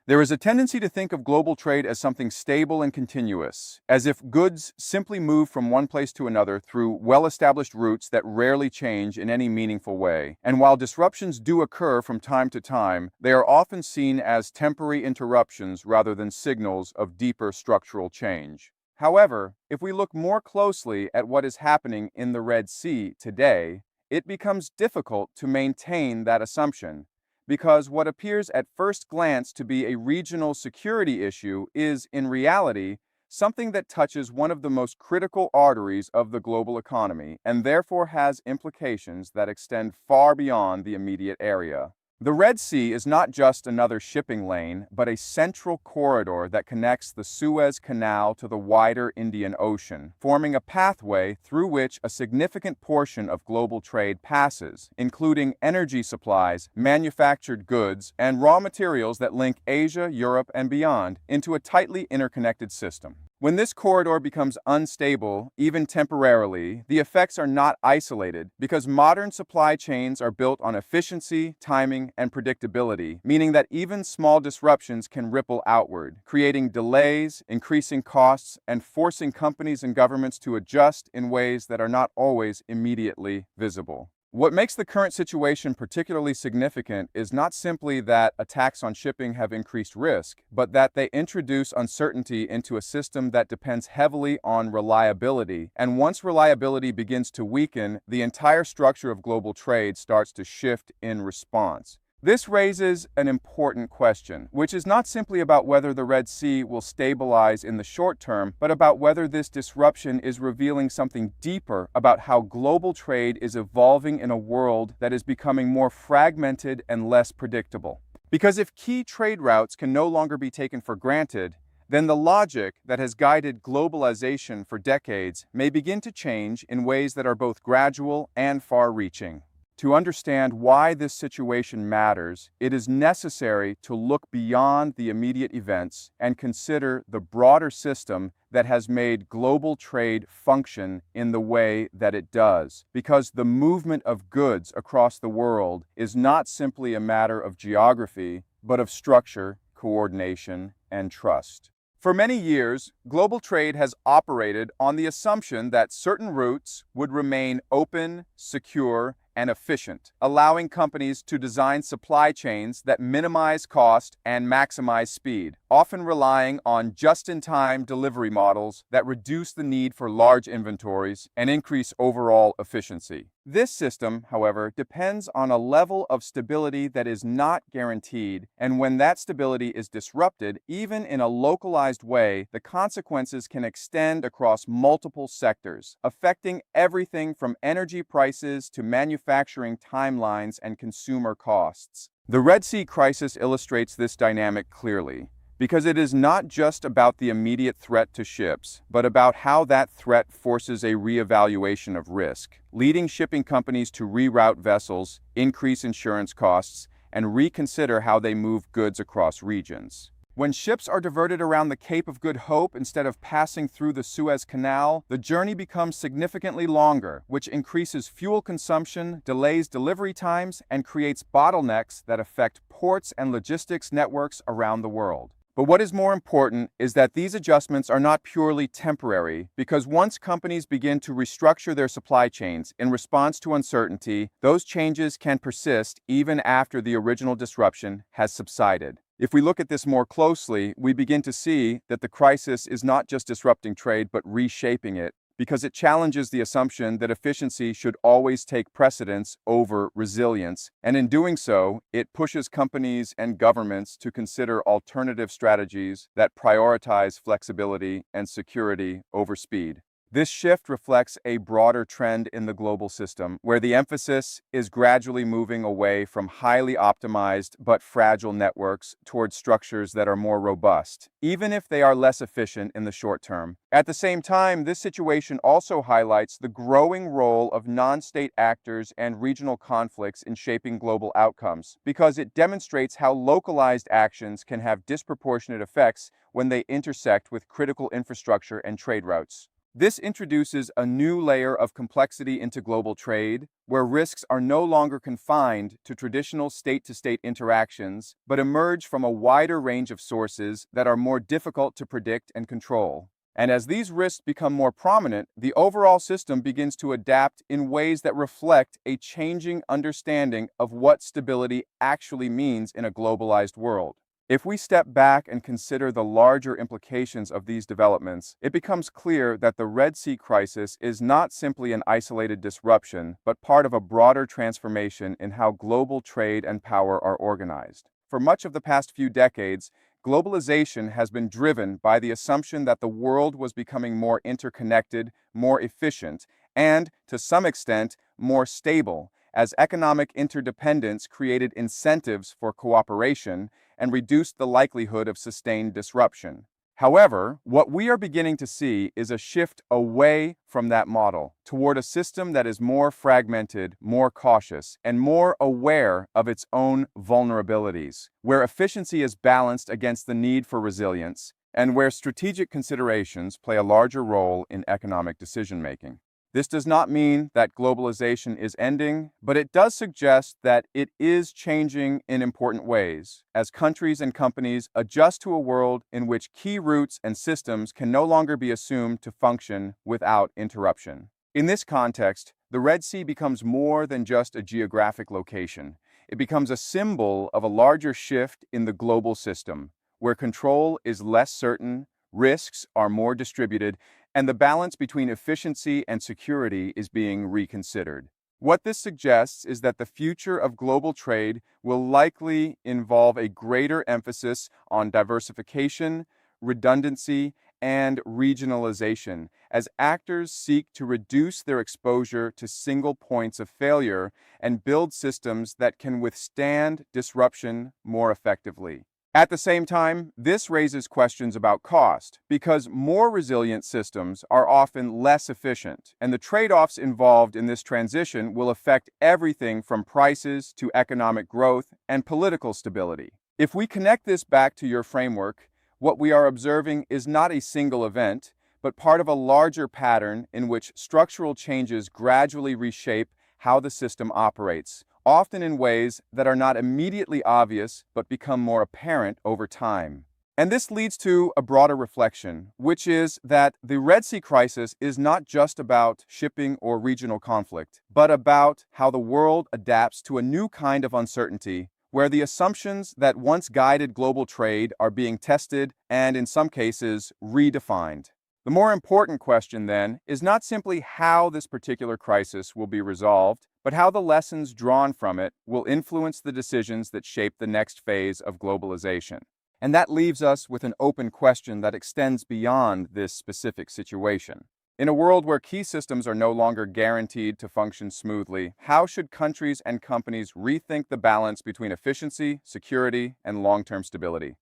There is a tendency to think of global trade as something stable and continuous, as if goods simply move from one place to another through well-established routes that rarely change in any meaningful way. And while disruptions do occur from time to time, they are often seen as temporary interruptions rather than signals of deeper structural change. However, if we look more closely at what is happening in the Red Sea today, it becomes difficult to maintain that assumption, because what appears at first glance to be a regional security issue is, in reality, something that touches one of the most critical arteries of the global economy and therefore has implications that extend far beyond the immediate area. The Red Sea is not just another shipping lane, but a central corridor that connects the Suez Canal to the wider Indian Ocean, forming a pathway through which a significant portion of global trade passes, including energy supplies, manufactured goods, and raw materials that link Asia, Europe, and beyond into a tightly interconnected system. When this corridor becomes unstable, even temporarily, the effects are not isolated because modern supply chains are built on efficiency, timing, and predictability, meaning that even small disruptions can ripple outward, creating delays, increasing costs, and forcing companies and governments to adjust in ways that are not always immediately visible. What makes the current situation particularly significant is not simply that attacks on shipping have increased risk, but that they introduce uncertainty into a system that depends heavily on reliability. And once reliability begins to weaken, the entire structure of global trade starts to shift in response. This raises an important question, which is not simply about whether the Red Sea will stabilize in the short term, but about whether this disruption is revealing something deeper about how global trade is evolving in a world that is becoming more fragmented and less predictable. Because if key trade routes can no longer be taken for granted, then the logic that has guided globalization for decades may begin to change in ways that are both gradual and far-reaching. To understand why this situation matters, it is necessary to look beyond the immediate events and consider the broader system that has made global trade function in the way that it does. Because the movement of goods across the world is not simply a matter of geography, but of structure, coordination, and trust. For many years, global trade has operated on the assumption that certain routes would remain open, secure, and efficient, allowing companies to design supply chains that minimize cost and maximize speed, often relying on just-in-time delivery models that reduce the need for large inventories and increase overall efficiency. This system, however, depends on a level of stability that is not guaranteed, and when that stability is disrupted, even in a localized way, the consequences can extend across multiple sectors, affecting everything from energy prices to manufacturing timelines and consumer costs. The Red Sea crisis illustrates this dynamic clearly, because it is not just about the immediate threat to ships, but about how that threat forces a reevaluation of risk, leading shipping companies to reroute vessels, increase insurance costs, and reconsider how they move goods across regions. When ships are diverted around the Cape of Good Hope instead of passing through the Suez Canal, the journey becomes significantly longer, which increases fuel consumption, delays delivery times, and creates bottlenecks that affect ports and logistics networks around the world. But what is more important is that these adjustments are not purely temporary, because once companies begin to restructure their supply chains in response to uncertainty, those changes can persist even after the original disruption has subsided. If we look at this more closely, we begin to see that the crisis is not just disrupting trade, but reshaping it, because it challenges the assumption that efficiency should always take precedence over resilience, and in doing so, it pushes companies and governments to consider alternative strategies that prioritize flexibility and security over speed. This shift reflects a broader trend in the global system, where the emphasis is gradually moving away from highly optimized but fragile networks towards structures that are more robust, even if they are less efficient in the short term. At the same time, this situation also highlights the growing role of non-state actors and regional conflicts in shaping global outcomes, because it demonstrates how localized actions can have disproportionate effects when they intersect with critical infrastructure and trade routes. This introduces a new layer of complexity into global trade, where risks are no longer confined to traditional state-to-state interactions, but emerge from a wider range of sources that are more difficult to predict and control. And as these risks become more prominent, the overall system begins to adapt in ways that reflect a changing understanding of what stability actually means in a globalized world. If we step back and consider the larger implications of these developments, it becomes clear that the Red Sea crisis is not simply an isolated disruption, but part of a broader transformation in how global trade and power are organized. For much of the past few decades, globalization has been driven by the assumption that the world was becoming more interconnected, more efficient, and, to some extent, more stable, as economic interdependence created incentives for cooperation and reduced the likelihood of sustained disruption. However, what we are beginning to see is a shift away from that model toward a system that is more fragmented, more cautious, and more aware of its own vulnerabilities, where efficiency is balanced against the need for resilience, and where strategic considerations play a larger role in economic decision-making. This does not mean that globalization is ending, but it does suggest that it is changing in important ways, as countries and companies adjust to a world in which key routes and systems can no longer be assumed to function without interruption. In this context, the Red Sea becomes more than just a geographic location. It becomes a symbol of a larger shift in the global system, where control is less certain, risks are more distributed, and the balance between efficiency and security is being reconsidered. What this suggests is that the future of global trade will likely involve a greater emphasis on diversification, redundancy, and regionalization, as actors seek to reduce their exposure to single points of failure and build systems that can withstand disruption more effectively. At the same time, this raises questions about cost, because more resilient systems are often less efficient, and the trade-offs involved in this transition will affect everything from prices to economic growth and political stability. If we connect this back to your framework, what we are observing is not a single event, but part of a larger pattern in which structural changes gradually reshape how the system operates, often in ways that are not immediately obvious but become more apparent over time. And this leads to a broader reflection, which is that the Red Sea crisis is not just about shipping or regional conflict, but about how the world adapts to a new kind of uncertainty, where the assumptions that once guided global trade are being tested and, in some cases, redefined. The more important question, then, is not simply how this particular crisis will be resolved, but how the lessons drawn from it will influence the decisions that shape the next phase of globalization. And that leaves us with an open question that extends beyond this specific situation. In a world where key systems are no longer guaranteed to function smoothly, how should countries and companies rethink the balance between efficiency, security, and long-term stability?